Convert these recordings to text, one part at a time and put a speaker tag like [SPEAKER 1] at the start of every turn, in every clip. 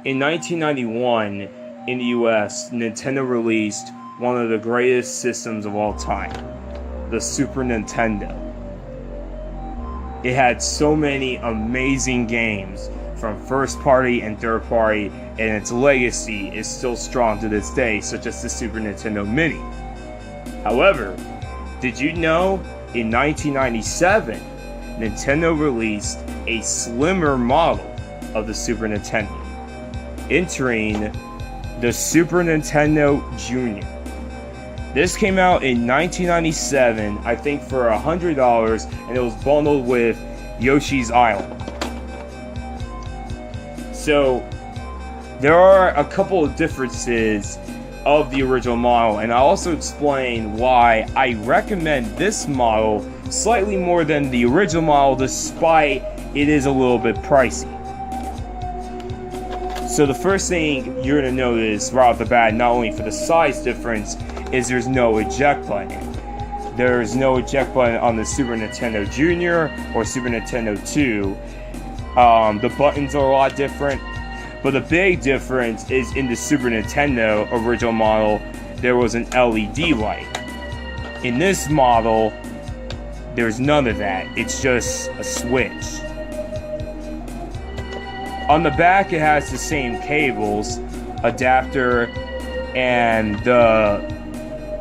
[SPEAKER 1] In 1991, in the US, Nintendo released one of the greatest systems of all time, the Super Nintendo. It had so many amazing games from first party and third party, and its legacy is still strong to this day, such as the Super Nintendo Mini. However, did you know in 1997, Nintendo released a slimmer model of the Super Nintendo, entering the Super Nintendo Jr. This came out in 1997, I think for $100, and it was bundled with Yoshi's Island. So, there are a couple of differences of the original model, and I'll also explain why I recommend this model slightly more than the original model, despite it is a little bit pricey. So the first thing you're going to notice right off the bat, not only for the size difference, is there's no eject button. There's no eject button on the Super Nintendo Jr. or Super Nintendo 2. The buttons are a lot different, but the big difference is in the Super Nintendo original model, there was an LED light. In this model, there's none of that. It's just a switch. On the back, it has the same cables, adapter, and the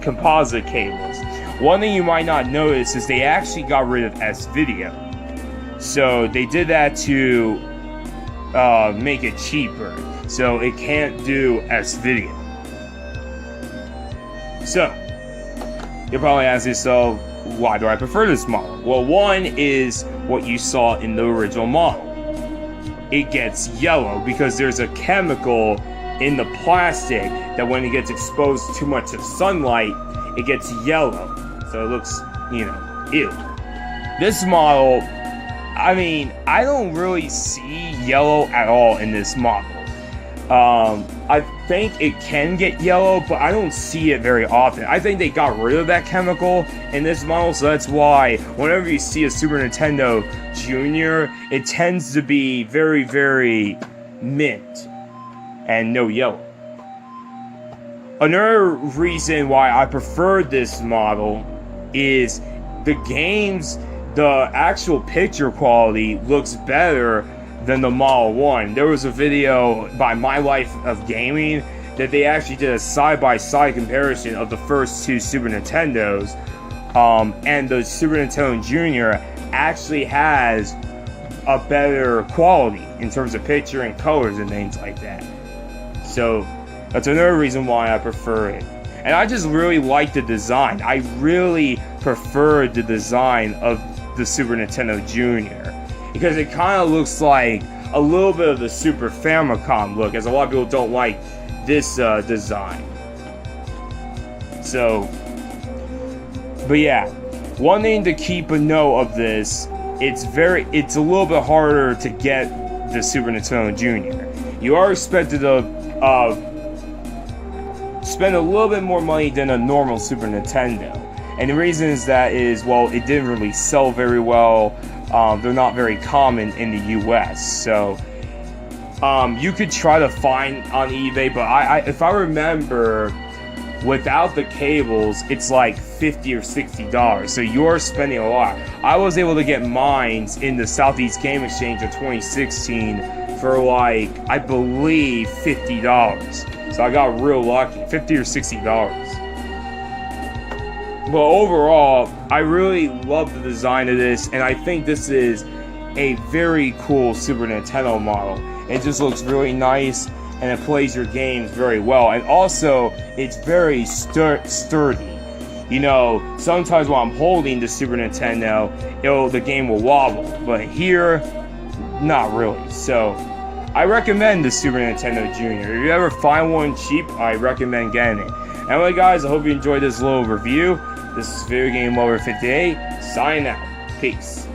[SPEAKER 1] composite cables. One thing you might not notice is they actually got rid of S-Video. So they did that to make it cheaper. So it can't do S-Video. So, you'll probably ask yourself, why do I prefer this model? Well, one is what you saw in the original model. It gets yellow because there's a chemical in the plastic that when it gets exposed too much to sunlight, it gets yellow. So it looks, ew. This model, I don't really see yellow at all in this model. I think it can get yellow, but I don't see it very often. I think they got rid of that chemical in this model, so that's why whenever you see a Super Nintendo Jr., it tends to be very, very mint and no yellow. Another reason why I prefer this model is the games, the actual picture quality looks better than the Model 1. There was a video by My Life of Gaming that they actually did a side-by-side comparison of the first two Super Nintendos, and the Super Nintendo Jr. actually has a better quality in terms of picture and colors and things like that. So that's another reason why I prefer it. And I just really like the design. I really prefer the design of the Super Nintendo Jr. because it kind of looks like a little bit of the Super Famicom look, as a lot of people don't like this design. So, but yeah, one thing to keep a note of this, it's a little bit harder to get the Super Nintendo Jr. You are expected to spend a little bit more money than a normal Super Nintendo. And the reason is well, it didn't really sell very well. They're not very common in the US. So you could try to find on eBay, but if I remember, without the cables, it's like $50 or $60. So you're spending a lot. I was able to get mine in the Southeast Game Exchange of 2016 for like, I believe, $50. So I got real lucky, $50 or $60. But overall, I really love the design of this, and I think this is a very cool Super Nintendo model. It just looks really nice, and it plays your games very well. And also, it's very sturdy. Sometimes while I'm holding the Super Nintendo, the game will wobble. But here, not really. So, I recommend the Super Nintendo Jr. If you ever find one cheap, I recommend getting it. Anyway, guys, I hope you enjoyed this little review. This is Videogamelover58, signing out. Peace.